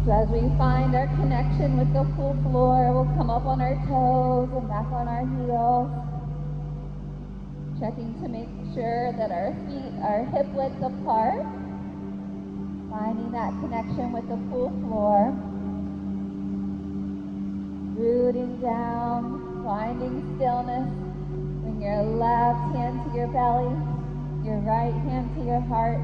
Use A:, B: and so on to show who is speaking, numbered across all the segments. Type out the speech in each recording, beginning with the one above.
A: So as we find our connection with the pool floor, we'll come up on our toes and back on our heels. Checking to make sure that our feet are hip width apart. Finding that connection with the pool floor. Rooting down, finding stillness. Bring your left hand to your belly, your right hand to your heart.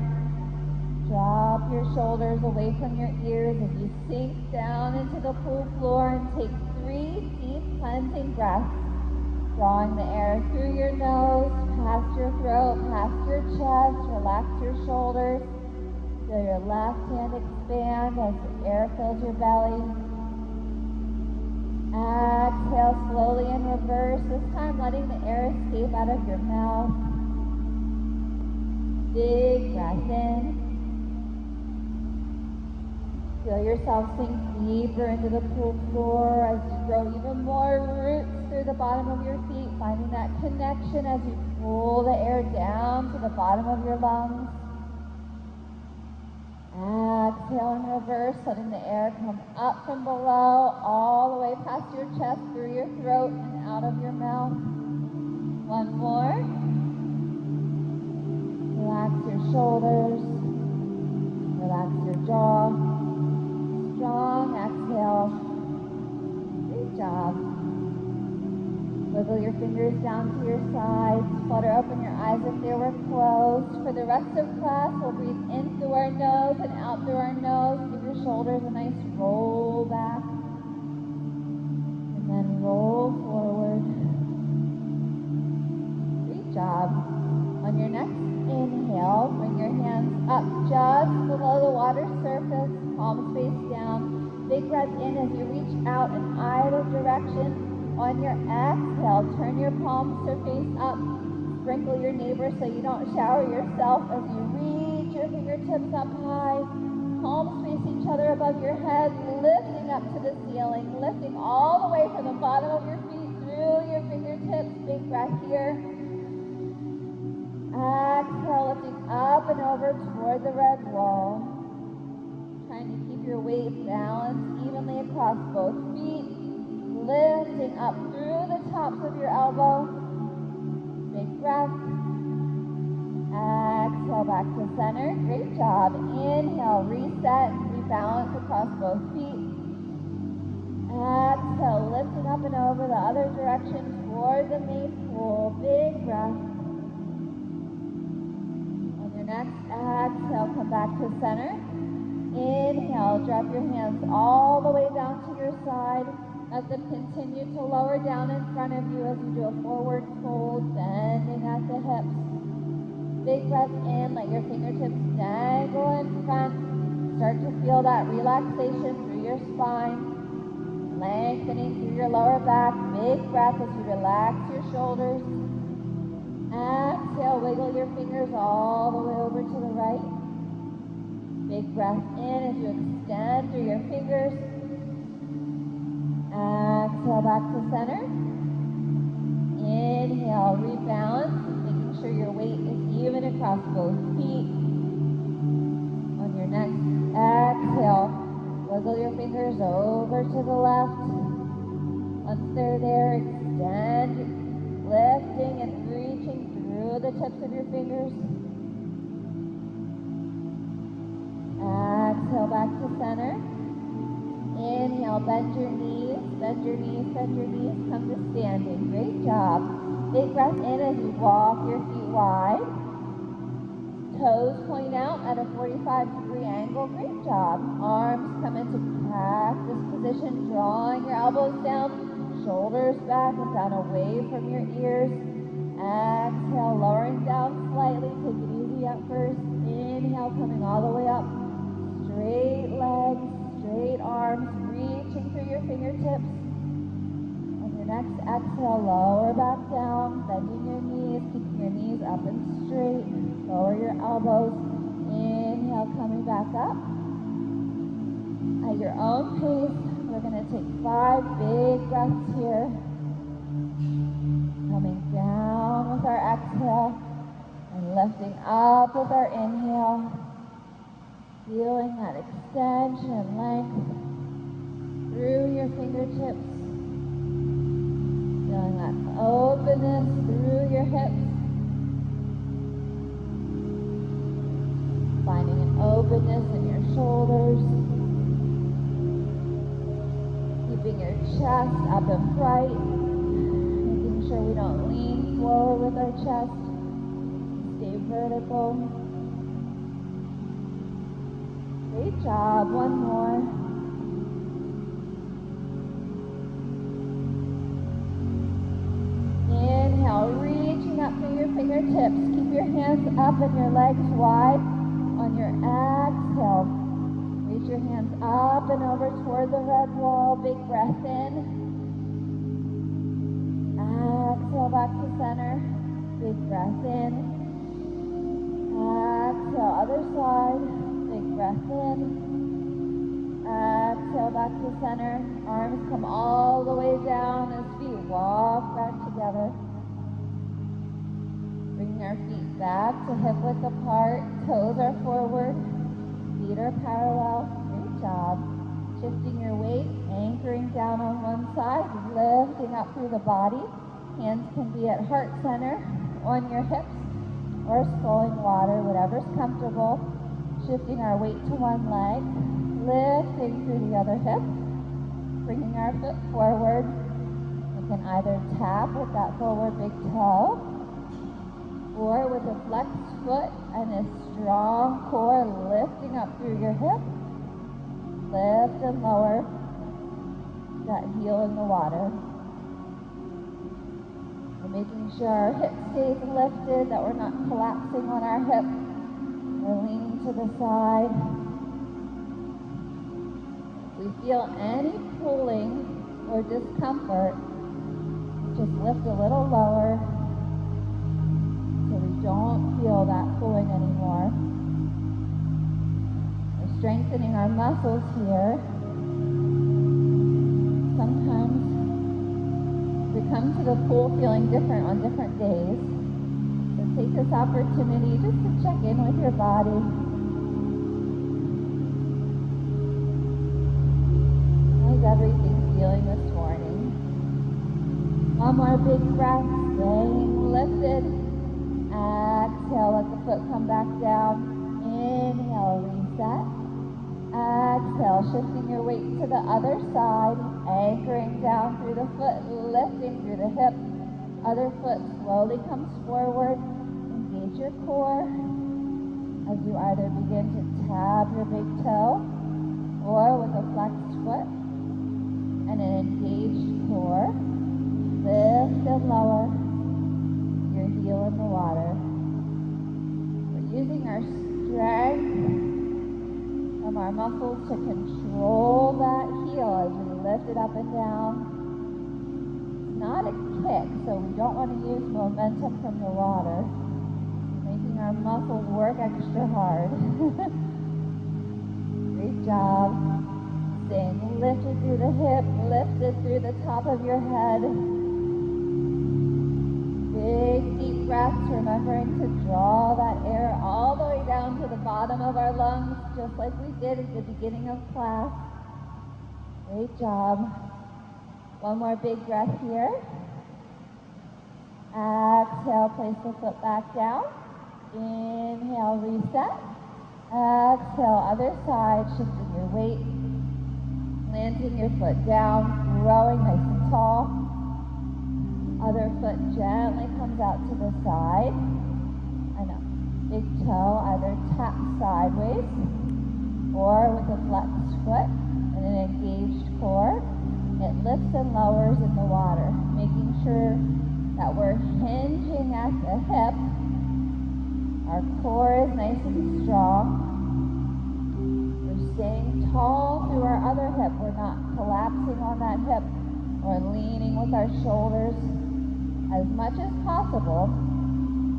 A: Drop your shoulders away from your ears as you sink down into the pool floor and take 3 deep cleansing breaths. Drawing the air through your nose, past your throat, past your chest. Relax your shoulders. Feel your left hand expand as the air fills your belly. Exhale slowly in reverse, this time letting the air escape out of your mouth. Big breath in. Feel yourself sink deeper into the pool floor as you grow even more roots through the bottom of your feet, finding that connection as you pull the air down to the bottom of your lungs. Exhale in reverse, letting the air come up from below, all the way past your chest, through your throat, and out of your mouth. One more. Relax your shoulders. Relax your jaw. Strong exhale. Great job. Wiggle your fingers down to your sides. Flutter open your eyes if they were closed. For the rest of class, we'll breathe in through our nose and out through our nose. Give your shoulders a nice roll back. And then roll forward. Great job. On your next inhale, bring your hands up just below the water surface, palms face down. Big breath in as you reach out in either direction. On your exhale, turn your palms to face up. Sprinkle your neighbor so you don't shower yourself as you reach your fingertips up high. Palms face each other above your head, lifting up to the ceiling, lifting all the way from the bottom of your feet through your fingertips. Big breath here. Exhale, lifting up and over toward the red wall. Trying to keep your weight balanced evenly across both feet. Lifting up through the tops of your elbow. Big breath. Exhale back to center. Great job. Inhale, reset, rebalance across both feet. Exhale, lifting up and over the other direction toward the main pool. Big breath. On your next exhale, come back to center. Inhale, drop your hands all the way down to your side. Let them continue to lower down in front of you as you do a forward fold, bending at the hips. Big breath in, let your fingertips dangle in front. Start to feel that relaxation through your spine, lengthening through your lower back. Big breath as you relax your shoulders. Exhale, wiggle your fingers all the way over to the right. Big breath in as you extend through your fingers. Exhale back to center. Inhale, rebalance, making sure your weight is even across both feet. On your next exhale, wiggle your fingers over to the left. Once they're there, extend, lifting and reaching through the tips of your fingers. Exhale back to center. Inhale, bend your knees, bend your knees, bend your knees, come to standing. Great job. Big breath in as you walk your feet wide. Toes point out at a 45-degree angle. Great job. Arms come into practice position, drawing your elbows down, shoulders back and down away from your ears. Exhale, lowering down slightly. Take it easy at first. Inhale, coming all the way up. Straight legs, straight arms, reaching through your fingertips. On your next exhale, lower back down, bending your knees, keeping your knees up and straight. Lower your elbows. Inhale, coming back up. At your own pace, we're going to take 5 big breaths here. Coming down with our exhale and lifting up with our inhale. Feeling that extension and length through your fingertips. Feeling that openness through your hips. Finding an openness in your shoulders. Keeping your chest up and bright. Making sure we don't lean forward with our chest. Stay vertical. Great job. One more. Inhale, reaching up through your fingertips. Keep your hands up and your legs wide. On your exhale, reach your hands up and over toward the red wall. Big breath in. Exhale back to center. Big breath in. Exhale, other side. Big breath in. Exhale back to center. Arms come all the way down as feet walk back together. Bringing our feet back to hip width apart. Toes are forward. Feet are parallel. Great job. Shifting your weight, anchoring down on one side, lifting up through the body. Hands can be at heart center on your hips or flowing water, whatever's comfortable. Shifting our weight to one leg, lifting through the other hip, bringing our foot forward. We can either tap with that forward big toe or with a flexed foot and a strong core lifting up through your hip. Lift and lower that heel in the water. We're making sure our hip stays lifted, that we're not collapsing on our hip. We're leaning to the side. If we feel any pulling or discomfort, just lift a little lower so we don't feel that pulling anymore. We're strengthening our muscles here. Sometimes we come to the pool feeling different on different days. So take this opportunity just to check in with your body. How's everything feeling this morning? One more big breath, staying lifted. Exhale, let the foot come back down. Inhale, reset. Exhale, shifting your weight to the other side, anchoring down through the foot, lifting through the hip. Other foot slowly comes forward. Engage your core as you either begin to tap your big toe or with a flexed foot and an engaged core. Lift and lower your heel in the water. We're using our strength from our muscles to control that heel as we lift it up and down. It's not a kick, so we don't want to use momentum from the water. Making our muscles work extra hard. Great job. Staying lifted through the hip, lifted through the top of your head. Big deep breaths, remembering to draw that air all the way down to the bottom of our lungs, just like we did at the beginning of class. Great job. One more big breath here. Exhale, place the foot back down. Inhale, reset. Exhale, other side, shifting your weight. Planting your foot down, growing nice and tall. Other foot gently comes out to the side. And a big toe either taps sideways or with a flexed foot and an engaged core. It lifts and lowers in the water, making sure that we're hinging at the hip. Our core is nice and strong. We're staying tall through our other hip. We're not collapsing on that hip or leaning with our shoulders. As much as possible,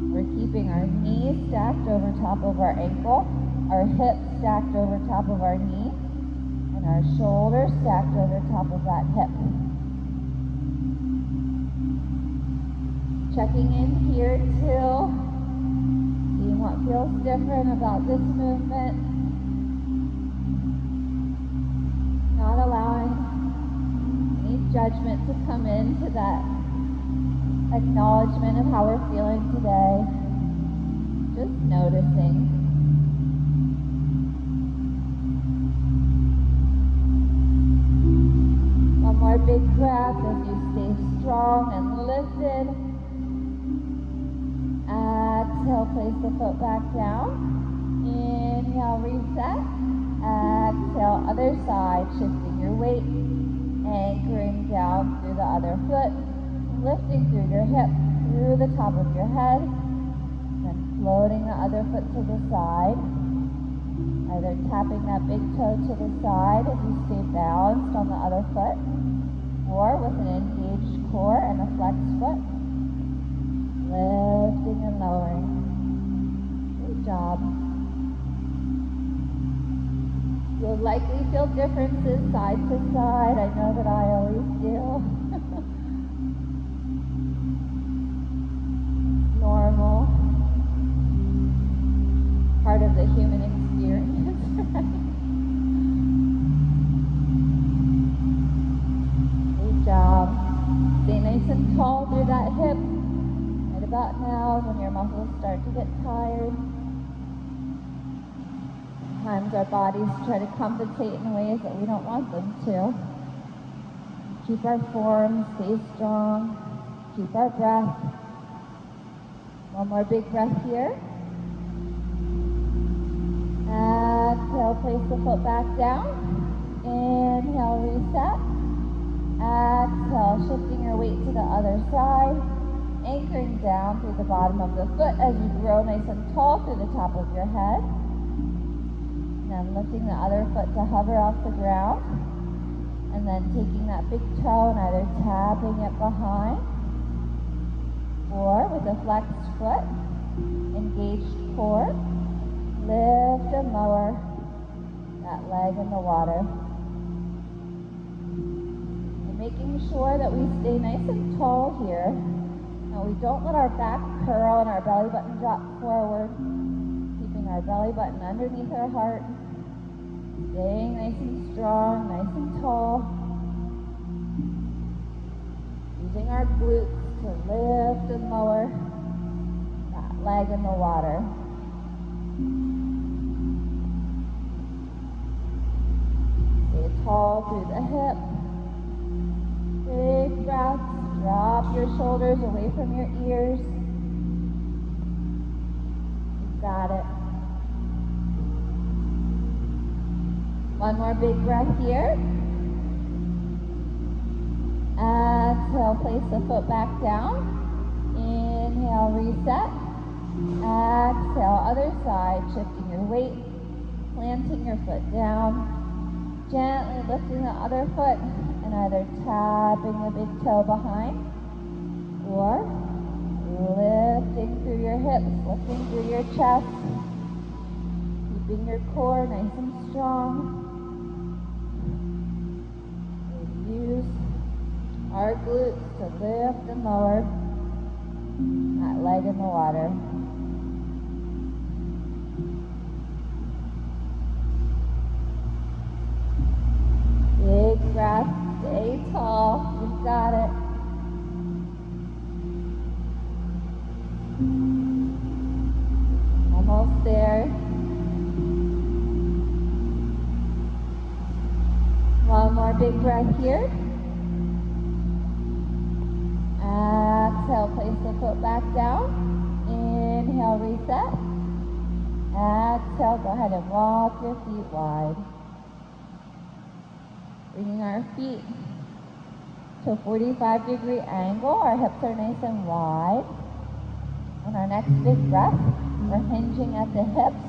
A: we're keeping our knees stacked over top of our ankle, our hips stacked over top of our knee, and our shoulders stacked over top of that hip. Checking in here too, seeing what feels different about this movement. judgment to come into that acknowledgement of how we're feeling today. Just noticing. One more big breath as you stay strong and lifted. Exhale, place the foot back down. Inhale, reset. Exhale, other side, shifting your weight, anchoring down through the other foot, lifting through your hip, through the top of your head, then floating the other foot to the side, either tapping that big toe to the side as you stay balanced on the other foot, or with an engaged core and a flexed foot, lifting and lowering. Good job. You'll likely feel differences side to side. I know that I always do. It's normal. Part of the human experience, right? Good job. Stay nice and tall through that hip. Right about now is when your muscles start to get tired. Sometimes our bodies try to compensate in ways that we don't want them to. Keep our form, stay strong, keep our breath. One more big breath here. Exhale, place the foot back down. Inhale, reset. Exhale, shifting your weight to the other side, anchoring down through the bottom of the foot as you grow nice and tall through the top of your head. And lifting the other foot to hover off the ground. And then taking that big toe and either tapping it behind or with a flexed foot, engaged core, lift and lower that leg in the water. And making sure that we stay nice and tall here. And we don't let our back curl and our belly button drop forward. Keeping our belly button underneath our heart. Staying nice and strong, nice and tall. Using our glutes to lift and lower that leg in the water. Stay tall through the hip. Big breaths. Drop your shoulders away from your ears. You got it. One more big breath here. Exhale, place the foot back down. Inhale, reset. Exhale, other side, shifting your weight, planting your foot down, gently lifting the other foot and either tapping the big toe behind or lifting through your hips, lifting through your chest, keeping your core nice and strong. Use our glutes to lift and lower that leg in the water. Big breath, stay tall, you've got it. Almost there. One more big breath here. Exhale, place the foot back down. Inhale, reset. Exhale, go ahead and walk your feet wide. Bringing our feet to a 45-degree angle. Our hips are nice and wide. On our next big breath, we're hinging at the hips.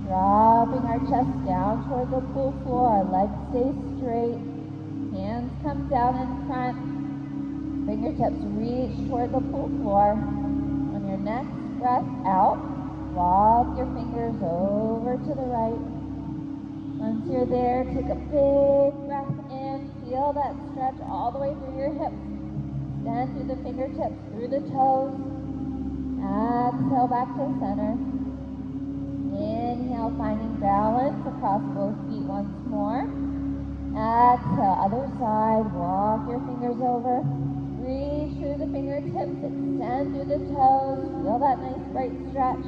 A: Dropping our chest down toward the pool floor, our legs stay straight, hands come down in front, fingertips reach toward the pool floor. On your next breath out, walk your fingers over to the right. Once you're there, take a big breath in, feel that stretch all the way through your hips. Extend through the fingertips, through the toes. Exhale back to center. Inhale, finding balance across both feet once more. Exhale, other side. Walk your fingers over. Reach through the fingertips. Extend through the toes. Feel that nice bright stretch.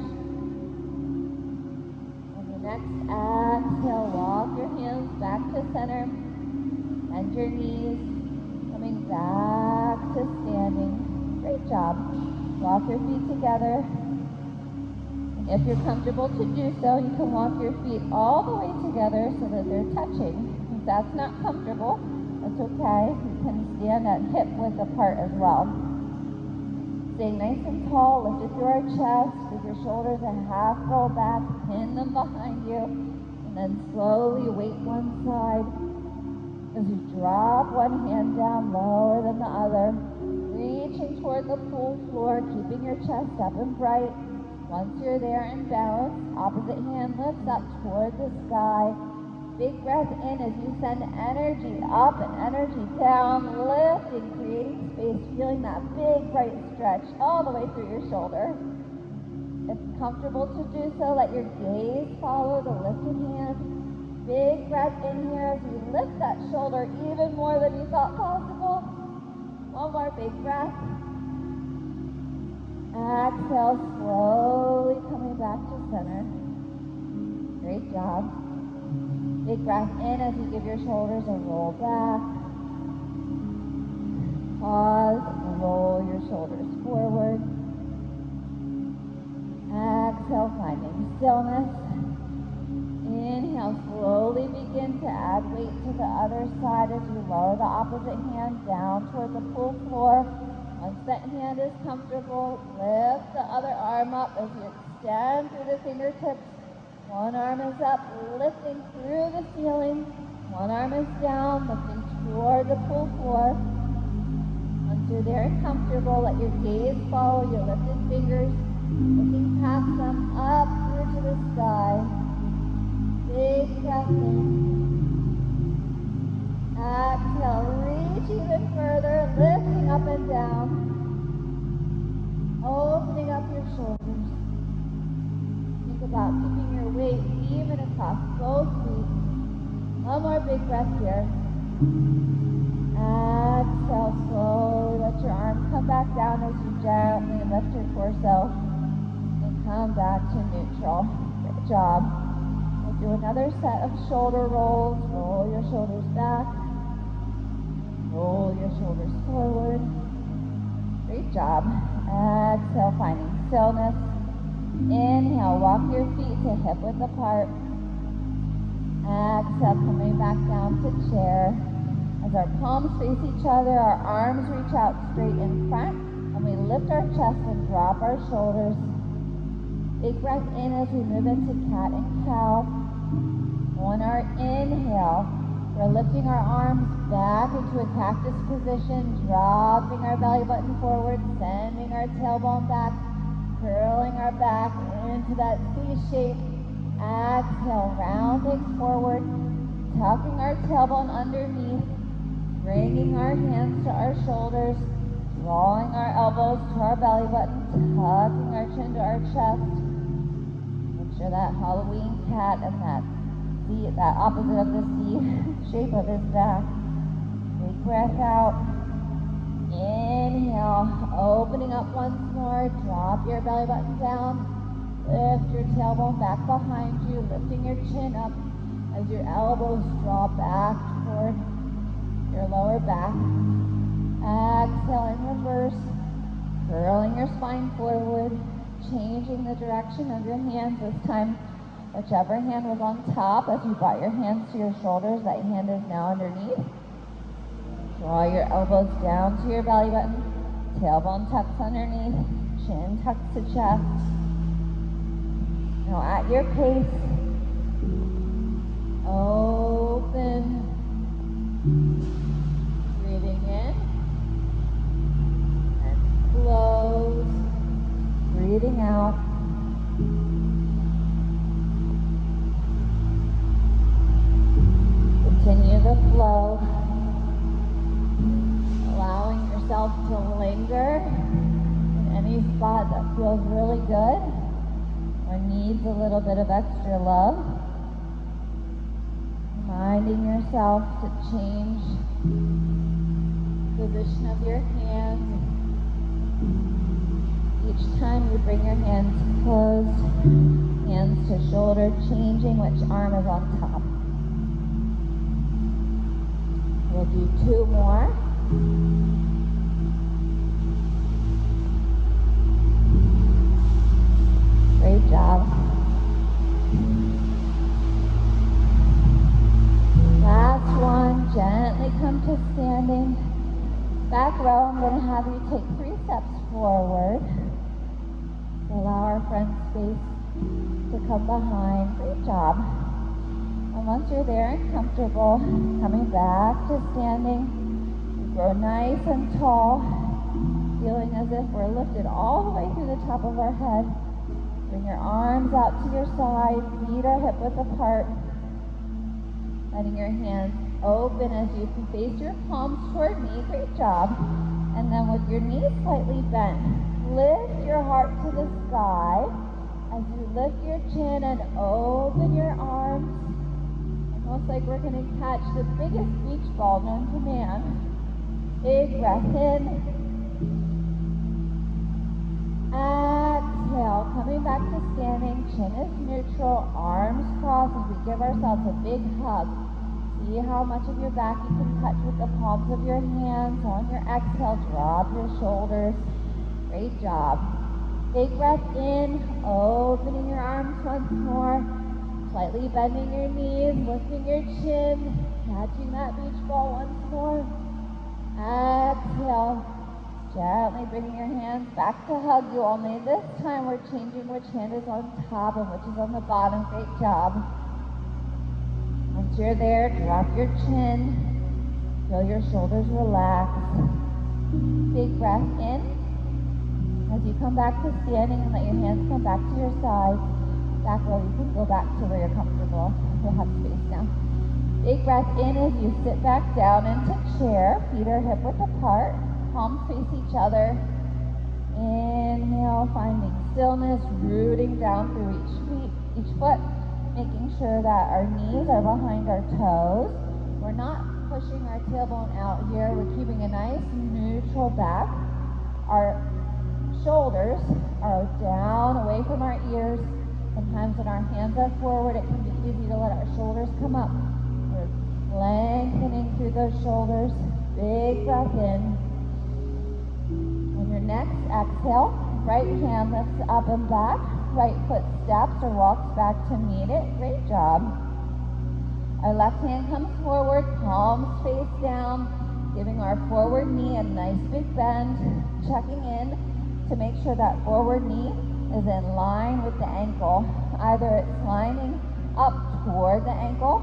A: On the next exhale, walk your hands back to center. Bend your knees. Coming back to standing. Great job. Walk your feet together. And if you're comfortable to do so, you can walk your feet all the way together so that they're touching. If that's not comfortable, that's okay. You can stand at hip width apart as well. Stay nice and tall. Lift it through our chest with your shoulders a half roll back. Pin them behind you. And then slowly weight one side. As you drop one hand down lower than the other, reaching toward the pool floor, keeping your chest up and bright. Once you're there in balance, opposite hand lifts up toward the sky. Big breath in as you send energy up and energy down, lifting, creating space, feeling that big bright stretch all the way through your shoulder. If comfortable to do so, let your gaze follow the lifted hand. Big breath in here as you lift that shoulder even more than you thought possible. One more big breath. Exhale, slowly coming back to center. Great job. Big breath in as you give your shoulders a roll back. Pause and roll your shoulders forward. Exhale, finding stillness. Inhale, slowly begin to add weight to the other side as you lower the opposite hand down toward the pool floor. Once that hand is comfortable, lift the other arm up as you extend through the fingertips. One arm is up, lifting through the ceiling. One arm is down, lifting toward the pool floor. Once you're there and comfortable, let your gaze follow your lifted fingers, looking past them up through to the sky. Big breath in. Exhale, reach even further, lifting up and down. Opening up your shoulders. Think about keeping your weight even across both feet. One more big breath here. Exhale, slowly let your arm come back down as you gently lift your torso. And come back to neutral. Good job. Do another set of shoulder rolls. Roll your shoulders back. Roll your shoulders forward. Great job. Exhale, finding stillness. Inhale, walk your feet to hip width apart. Exhale, coming back down to chair. As our palms face each other, our arms reach out straight in front, and we lift our chest and drop our shoulders. Big breath in as we move into cat and cow. On our inhale, we're lifting our arms back into a cactus position, dropping our belly button forward, sending our tailbone back, curling our back into that C shape. Exhale, rounding forward, tucking our tailbone underneath, bringing our hands to our shoulders, drawing our elbows to our belly button, tucking our chin to our chest. Make sure that Halloween cat and that opposite of the C shape of his back. Big breath out. Inhale, opening up once more. Drop your belly button down. Lift your tailbone back behind you, lifting your chin up as your elbows draw back toward your lower back. Exhale in reverse, curling your spine forward, changing the direction of your hands this time. Whichever hand was on top, as you brought your hands to your shoulders, that hand is now underneath. Draw your elbows down to your belly button. Tailbone tucks underneath. Chin tucks to chest. Now at your pace, open. Breathing in. And close. Breathing out. Continue the flow, allowing yourself to linger in any spot that feels really good or needs a little bit of extra love. Reminding yourself to change the position of your hands. Each time you bring your hands close, hands to shoulder, changing which arm is on top. We'll do 2 more. Great job. Last one, gently come to standing. Back row, I'm going to have you take 3 steps forward. Allow our front space to come behind. Great job. And once you're there and comfortable, coming back to standing, grow nice and tall, feeling as if we're lifted all the way through the top of our head. Bring your arms out to your side, feet are hip width apart. Letting your hands open as you face your palms toward me. Great job. And then with your knees slightly bent, lift your heart to the sky as you lift your chin and open your arms. Almost like we're going to catch the biggest beach ball known to man. Big breath in. Exhale, coming back to standing. Chin is neutral, arms crossed as we give ourselves a big hug. See how much of your back you can touch with the palms of your hands. On your exhale, drop your shoulders. Great job. Big breath in, opening your arms once more. Slightly bending your knees, lifting your chin, catching that beach ball once more. Exhale, gently bringing your hands back to hug you. Only this time we're changing which hand is on top and which is on the bottom. Great job. Once you're there, drop your chin. Feel your shoulders relax. Big breath in. As you come back to standing and let your hands come back to your sides. Back row, you can go back to where you're comfortable. You'll have space now. Big breath in as you sit back down into chair. Feet are hip width apart. Palms face each other. Inhale, finding stillness, rooting down through each foot, making sure that our knees are behind our toes. We're not pushing our tailbone out here. We're keeping a nice neutral back. Our shoulders are down, away from our ears. Sometimes when our hands are forward, it can be easy to let our shoulders come up. We're lengthening through those shoulders. Big breath in. On your next exhale, right hand lifts up and back. Right foot steps or walks back to meet it. Great job. Our left hand comes forward, palms face down, giving our forward knee a nice big bend. Checking in to make sure that forward knee is in line with the ankle. Either it's lining up toward the ankle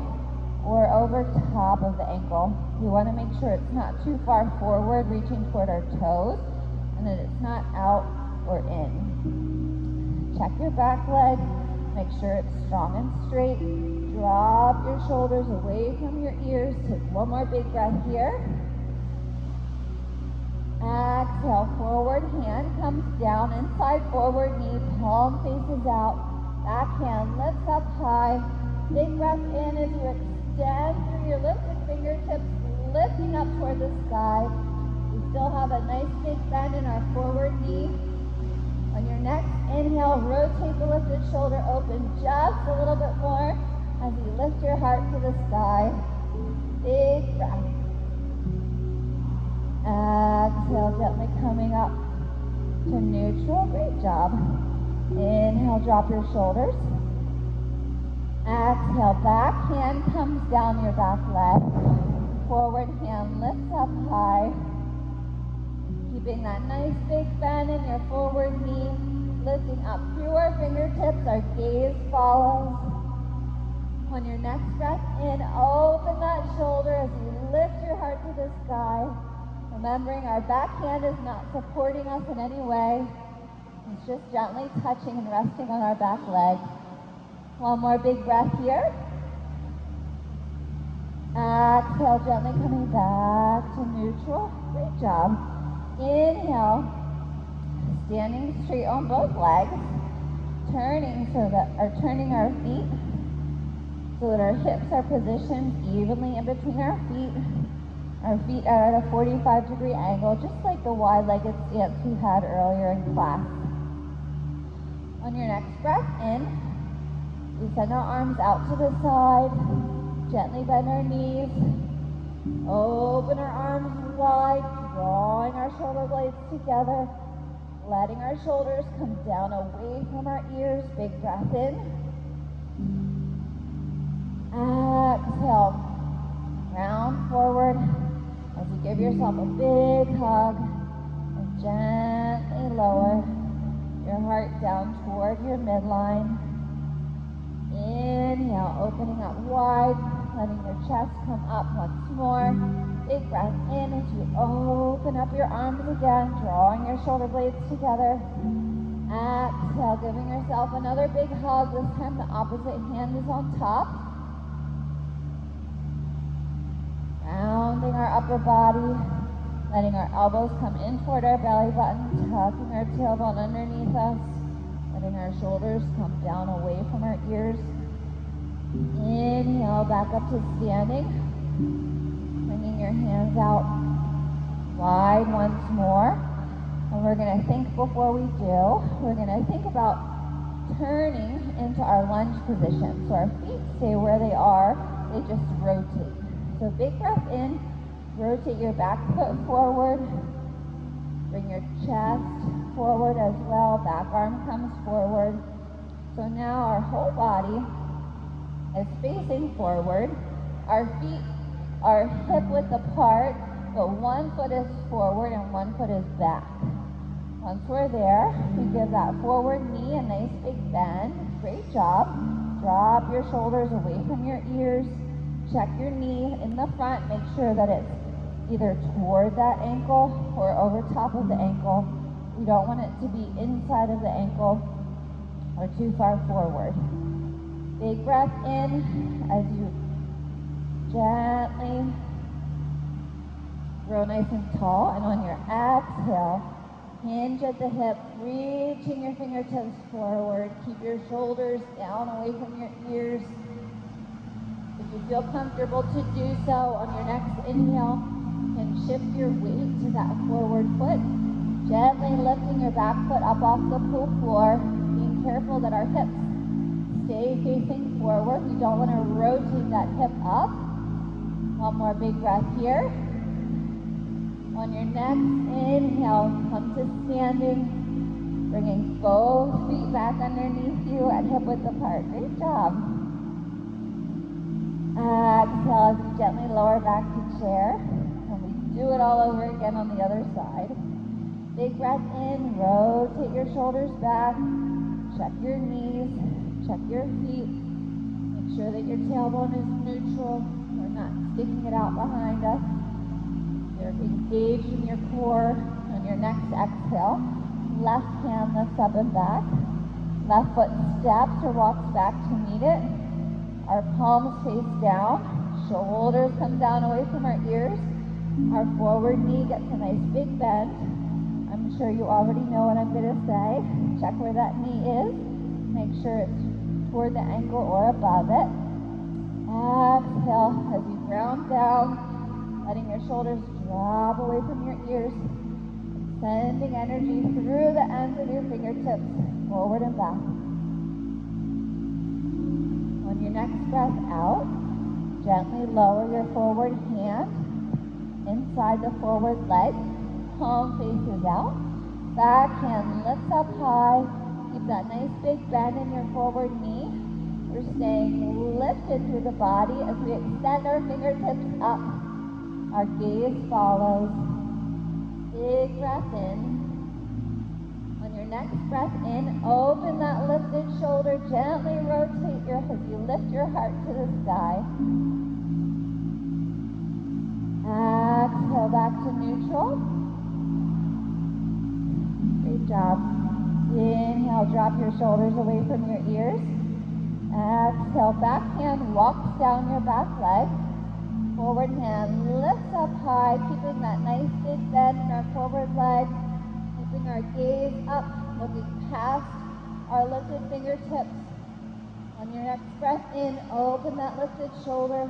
A: or over top of the ankle. We want to make sure it's not too far forward, reaching toward our toes, and that it's not out or in. Check your back leg. Make sure it's strong and straight. Drop your shoulders away from your ears. Take one more big breath here. Exhale, forward hand comes down, inside forward knee, palm faces out, back hand lifts up high. Big breath in as you extend through your lifted fingertips, lifting up toward the sky. We still have a nice big bend in our forward knee. On your next inhale, rotate the lifted shoulder open just a little bit more as you lift your heart to the sky. Big breath. Exhale, gently coming up to neutral. Great job. Inhale, drop your shoulders. Exhale, back hand comes down your back leg. Forward hand lifts up high. Keeping that nice big bend in your forward knee. Lifting up through our fingertips, our gaze follows. On your next breath in, open that shoulder as you lift your heart to the sky. Remembering our back hand is not supporting us in any way. It's just gently touching and resting on our back leg. One more big breath here. Exhale, gently coming back to neutral. Great job. Inhale, standing straight on both legs, turning our feet so that our hips are positioned evenly in between our feet. Our feet are at a 45-degree angle, just like the wide-legged stance we had earlier in class. On your next breath in, we send our arms out to the side, gently bend our knees, open our arms wide, drawing our shoulder blades together, letting our shoulders come down away from our ears. Big breath in. Exhale, round forward as you give yourself a big hug and gently lower your heart down toward your midline. Inhale, opening up wide, letting your chest come up once more. Big breath in as you open up your arms again, drawing your shoulder blades together. Exhale, giving yourself another big hug. This time the opposite hand is on top. Rounding our upper body, letting our elbows come in toward our belly button, tucking our tailbone underneath us, letting our shoulders come down away from our ears. Inhale, back up to standing, bringing your hands out wide once more. And we're going to think before we do, we're going to think about turning into our lunge position. So our feet stay where they are, they just rotate. So big breath in, rotate your back foot forward, bring your chest forward as well, back arm comes forward. So now our whole body is facing forward. Our feet are hip width apart, but one foot is forward and one foot is back. Once we're there, we give that forward knee a nice big bend. Great job. Drop your shoulders away from your ears. Check your knee in the front. Make sure that it's either toward that ankle or over top of the ankle. We don't want it to be inside of the ankle or too far forward. Big breath in as you gently grow nice and tall. And on your exhale, hinge at the hip, reaching your fingertips forward. Keep your shoulders down away from your ears. If you feel comfortable to do so, on your next inhale, you can shift your weight to that forward foot, gently lifting your back foot up off the pool floor, being careful that our hips stay facing forward. We don't want to rotate that hip up. One more big breath here. On your next inhale, come to standing, bringing both feet back underneath you at hip width apart. Great job. Exhale as you gently lower back to chair. And we do it all over again on the other side. Big breath in, rotate your shoulders back, check your knees, check your feet. Make sure that your tailbone is neutral. We're not sticking it out behind us. You're engaged in your core. On your next exhale, left hand lifts up and back. Left foot steps or walks back to meet it. Our palms face down. Shoulders come down away from our ears. Our forward knee gets a nice big bend. I'm sure you already know what I'm going to say. Check where that knee is. Make sure it's toward the ankle or above it. Exhale as you ground down, letting your shoulders drop away from your ears, sending energy through the ends of your fingertips, forward and back. On your next breath out, gently lower your forward hand inside the forward leg, palm faces out. Back hand lifts up high. Keep that nice big bend in your forward knee. We're staying lifted through the body as we extend our fingertips up. Our gaze follows. Big breath in. On your next breath in, open that lifted shoulder. Gently rotate as you lift your heart to the sky. Exhale back to neutral. Great job. Inhale, drop your shoulders away from your ears. Exhale, back hand walks down your back leg. Forward hand lifts up high, keeping that nice big bend in our forward leg. Keeping our gaze up, looking past our lifted fingertips. On your next breath in, open that lifted shoulder,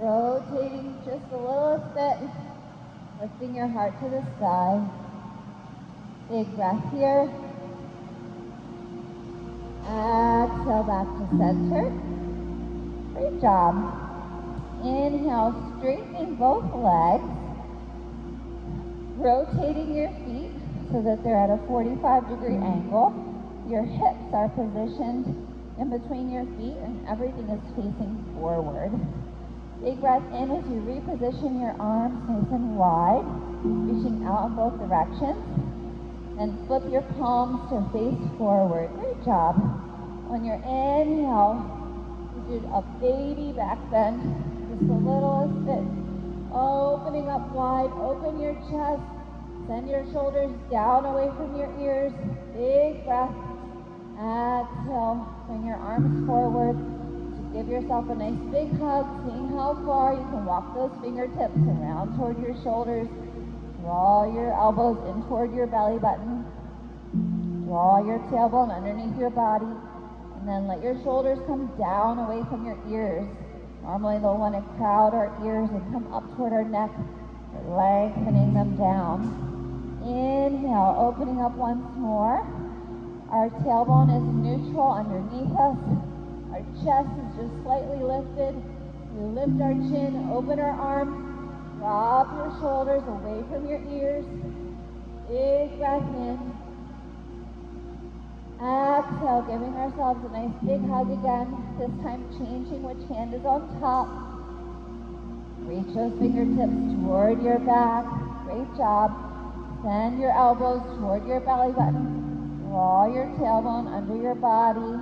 A: rotating just the littlest bit, lifting your heart to the sky. Big breath here. Exhale back to center. Great job. Inhale, straightening both legs, rotating your feet so that they're at a 45-degree angle. Your hips are positioned in between your feet and everything is facing forward. Big breath in as you reposition your arms nice and wide, reaching out in both directions. And flip your palms to face forward. Great job. On your inhale, you do a baby back bend, just the littlest bit. Opening up wide, open your chest. Send your shoulders down away from your ears. Big breath. Exhale, bring your arms forward. Just give yourself a nice big hug, seeing how far you can walk those fingertips around toward your shoulders. Draw your elbows in toward your belly button. Draw your tailbone underneath your body. And then let your shoulders come down away from your ears. Normally they'll want to crowd our ears and come up toward our neck. We're lengthening them down. Inhale, opening up once more. Our tailbone is neutral underneath us. Our chest is just slightly lifted. We lift our chin, open our arms. Drop your shoulders away from your ears. Big breath in. Exhale, giving ourselves a nice big hug again. This time changing which hand is on top. Reach those fingertips toward your back. Great job. Send your elbows toward your belly button. Draw your tailbone under your body.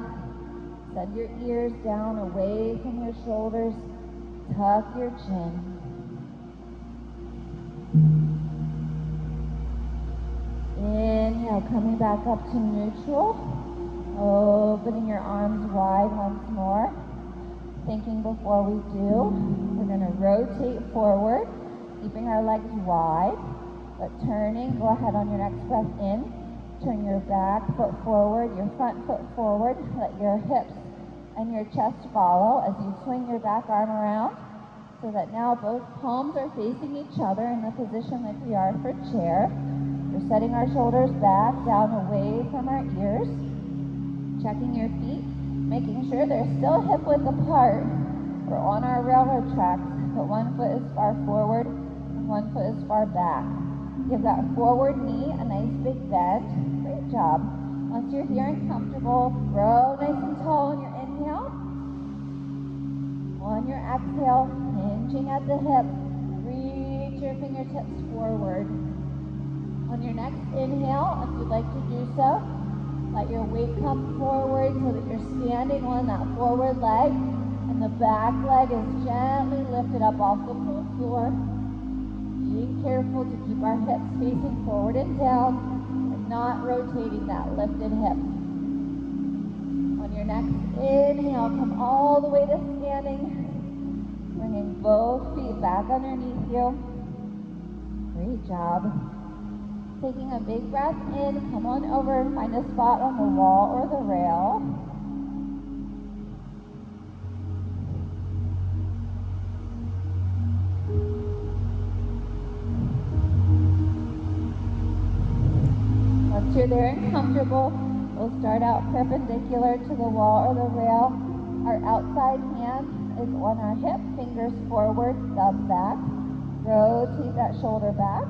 A: Send your ears down away from your shoulders. Tuck your chin. Inhale, coming back up to neutral. Opening your arms wide once more. Thinking before we do, we're going to rotate forward, keeping our legs wide, but turning. Go ahead on your next breath in. Turn your back foot forward, your front foot forward. Let your hips and your chest follow as you swing your back arm around, so that now both palms are facing each other in the position like we are for chair. We're setting our shoulders back, down away from our ears. Checking your feet, making sure they're still hip width apart. We're on our railroad tracks, but one foot is far forward and one foot is far back. Give that forward knee a nice big bend. Great job. Once you're here and comfortable, grow nice and tall on your inhale. On your exhale, hinging at the hip, reach your fingertips forward. On your next inhale, if you'd like to do so, let your weight come forward so that you're standing on that forward leg and the back leg is gently lifted up off the pool floor. Being careful to keep our hips facing forward and down and not rotating that lifted hip. On your next inhale, come all the way to standing, bringing both feet back underneath you. Great job. Taking a big breath in, come on over and find a spot on the wall or the rail. Once you're there and comfortable, we'll start out perpendicular to the wall or the rail. Our outside hand is on our hip, fingers forward, thumb back. Rotate that shoulder back.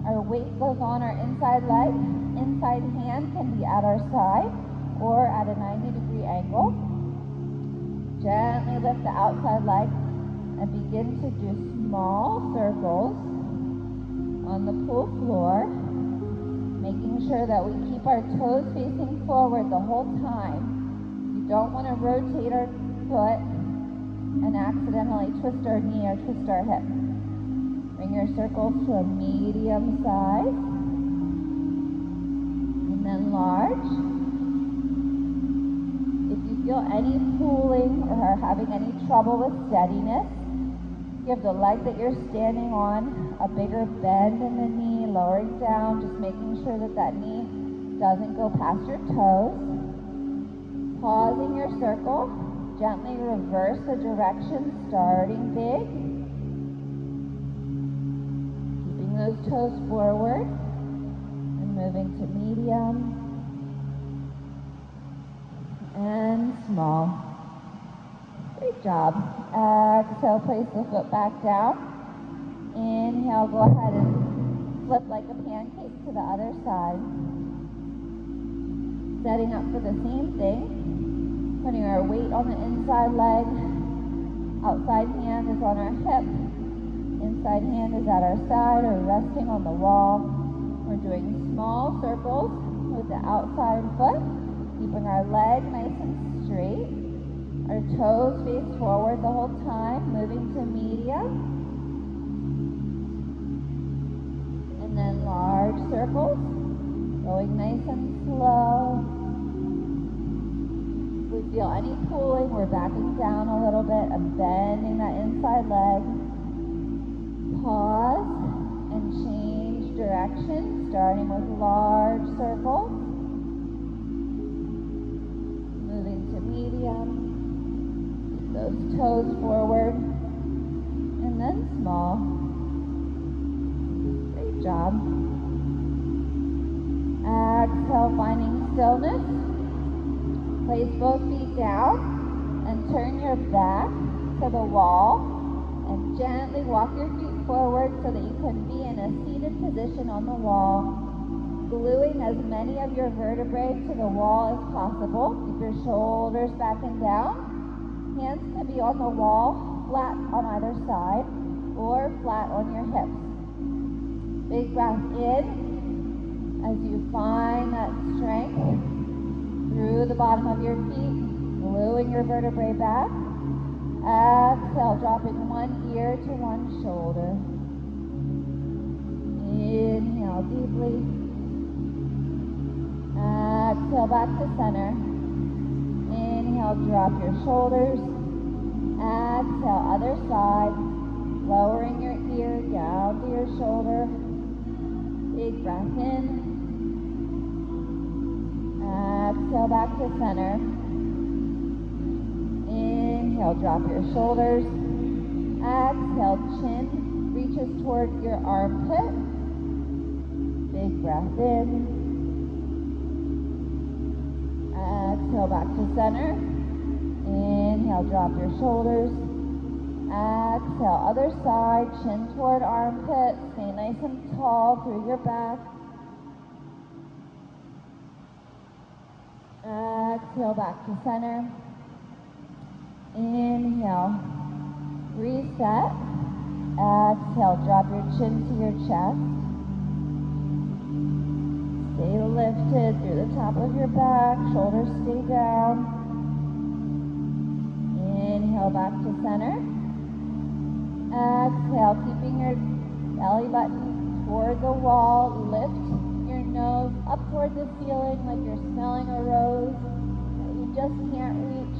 A: Our weight goes on our inside leg. Inside hand can be at our side or at a 90-degree angle. Gently lift the outside leg and begin to do small circles on the pool floor, making sure that we keep our toes facing forward the whole time. You don't want to rotate our foot and accidentally twist our knee or twist our hip. Bring your circles to a medium size, and then large. If you feel any pulling or are having any trouble with steadiness, give the leg that you're standing on a bigger bend in the knee, lowering down, just making sure that that knee doesn't go past your toes. Pausing your circle, gently reverse the direction, starting big. Keeping those toes forward and moving to medium and small. Great job. Exhale, place the foot back down. Inhale, go ahead and flip like a pancake to the other side. Setting up for the same thing. Putting our weight on the inside leg. Outside hand is on our hip. Inside hand is at our side or resting on the wall. We're doing small circles with the outside foot. Keeping our leg nice and straight. Our toes face forward the whole time, moving to medium. And then large circles, going nice and slow. If we feel any pulling, we're backing down a little bit and bending that inside leg. Pause and change direction, starting with large circles. Moving to medium. Those toes forward, and then small. Great job. Exhale, finding stillness. Place both feet down and turn your back to the wall and gently walk your feet forward so that you can be in a seated position on the wall, gluing as many of your vertebrae to the wall as possible. Keep your shoulders back and down. Hands can be on the wall, flat on either side, or flat on your hips. Big breath in as you find that strength through the bottom of your feet, gluing your vertebrae back. Exhale, dropping one ear to one shoulder. Inhale deeply. Exhale, back to center. Inhale, drop your shoulders. Exhale, other side. Lowering your ear down to your shoulder. Big breath in. Exhale, back to center. Inhale, drop your shoulders. Exhale, chin reaches toward your armpit. Big breath in. Exhale, back to center. Inhale, drop your shoulders. Exhale, other side, chin toward armpit. Stay nice and tall through your back. Exhale, back to center. Inhale, reset. Exhale, drop your chin to your chest. Stay lifted through the top of your back, shoulders stay down. Inhale, back to center. Exhale, keeping your belly button toward the wall. Lift your nose up toward the ceiling like you're smelling a rose that you just can't reach.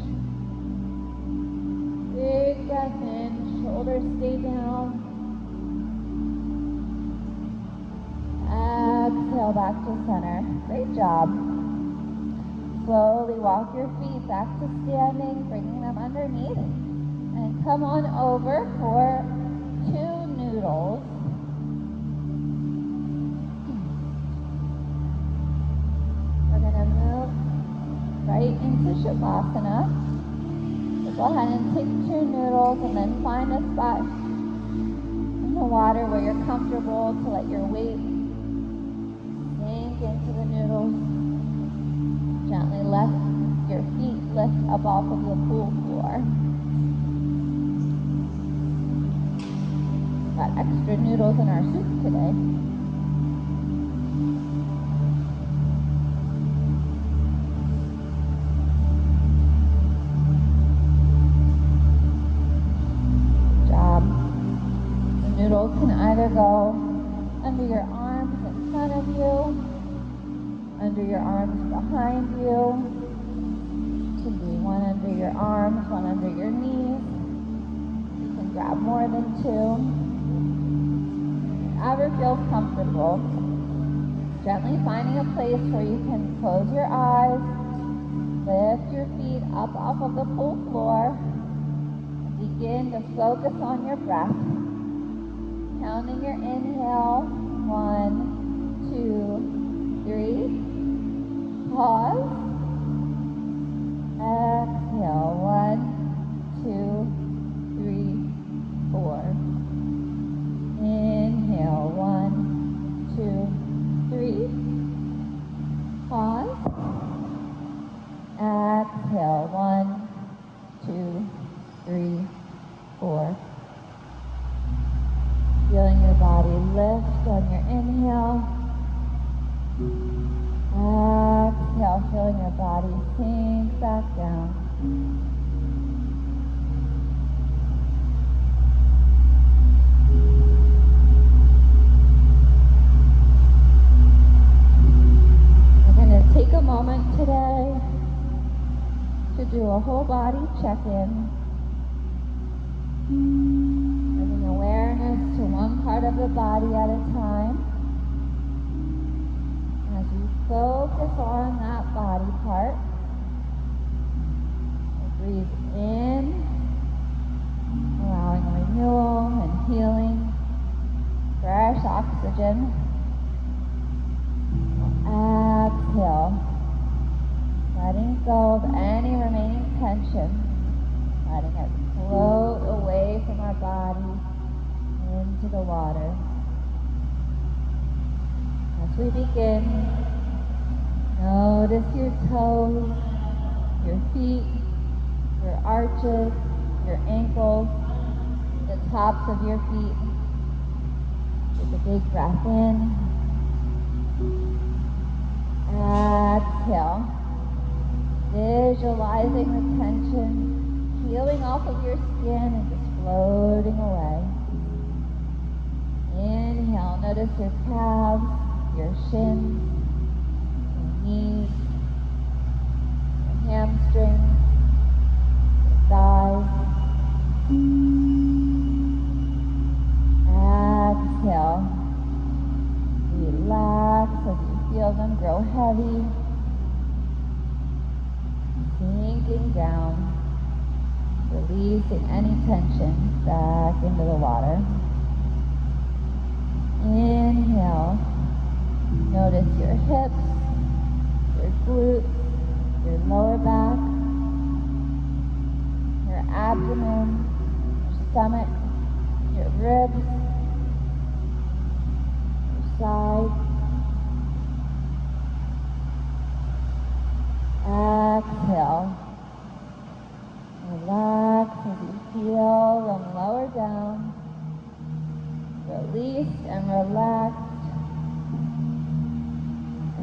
A: Big breath in, shoulders stay down. Exhale, back to center. Great job. Slowly walk your feet back to standing, bringing them underneath. And come on over for 2 noodles. We're going to move right into Shavasana. So go ahead and take 2 noodles and then find a spot in the water where you're comfortable to let your weight sink into the noodles. Gently let your feet lift up off of the pool floor. Got extra noodles in our soup today. Good job. The noodles can either go under your arms in front of you, under your arms behind you. You can do one under your arms, one under your knees. You can grab more than 2. Whatever feels comfortable. Gently finding a place where you can close your eyes Lift your feet up off of the pool floor. Begin to focus on your breath. Counting your inhale. 1, 2, 3. Pause. Exhale. 1, 2, 3, 4. Inhale. 1, 2, 3. Pause. Exhale. 1, 2, 3, 4. Feeling your body lift on your inhale. Exhale, feeling your body sink back down. We're going to take a moment today to do a whole body check-in. Bringing awareness to one part of the body at a time. As you focus on that body part, breathe in, allowing renewal and healing, fresh oxygen. Exhale, letting go of any remaining tension, letting it float away from our body into the water. As we begin, notice your toes, your feet, your arches, your ankles, the tops of your feet. Take a big breath in. Exhale. Visualizing the tension peeling off of your skin and just floating away. Inhale, notice your calves, your shins, your knees, your hamstrings, your thighs. Exhale. Relax as you feel them grow heavy, sinking down, releasing any tension back into the water. Inhale, notice your hips, your glutes, your lower back, your abdomen, your stomach, your ribs, your sides. Exhale. Relax as you feel them lower down. Released and relaxed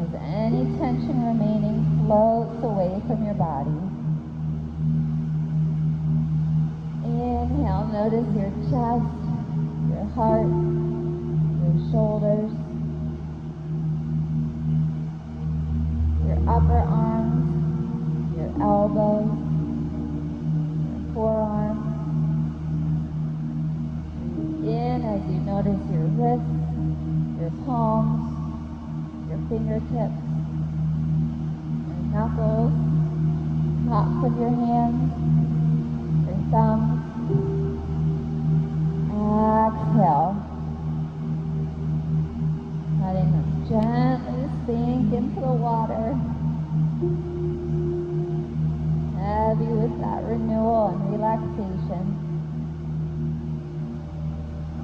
A: as any tension remaining floats away from your body. Inhale, notice your chest, your heart, your shoulders, your upper arms, your elbows, your forearms. In as you notice your wrists, your palms, your fingertips, your knuckles, tops of your hands, your thumbs. Exhale, letting them gently sink into the water, heavy with that renewal and relaxation.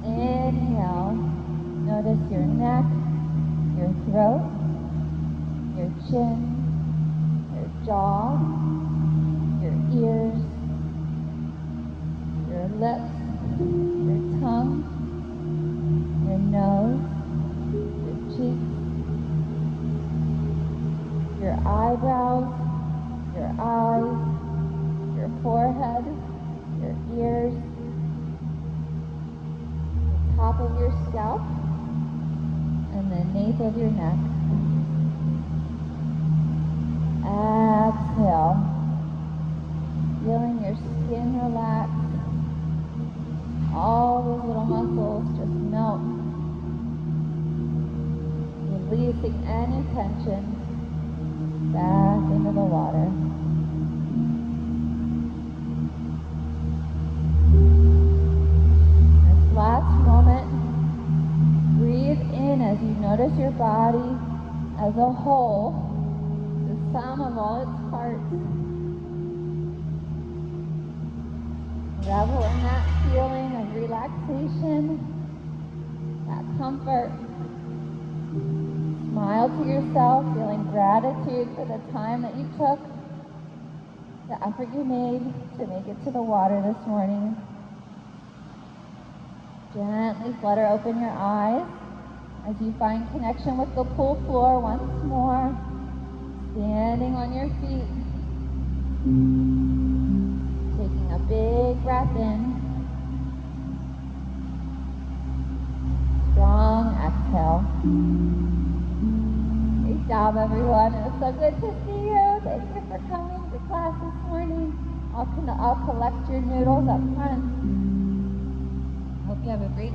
A: Inhale, notice your neck, your throat, your chin, your jaw, your ears, your lips, your tongue, your nose, your cheeks, your eyebrows, your eyes, your forehead, your ears, top of your scalp, and the nape of your neck. Exhale, feeling your skin relax, all those little muscles just melt, releasing any tension back into the water. your body as a whole, the sum of all its parts. Revel in that feeling of relaxation, that comfort. Smile to yourself, feeling gratitude for the time that you took, the effort you made to make it to the water this morning. Gently flutter open your eyes as you find connection with the pool floor once more, standing on your feet, taking a big breath in, strong exhale. Great job, everyone. It was so good to see you. Thank you for coming to class this morning. I'll collect your noodles up front. Hope you have a great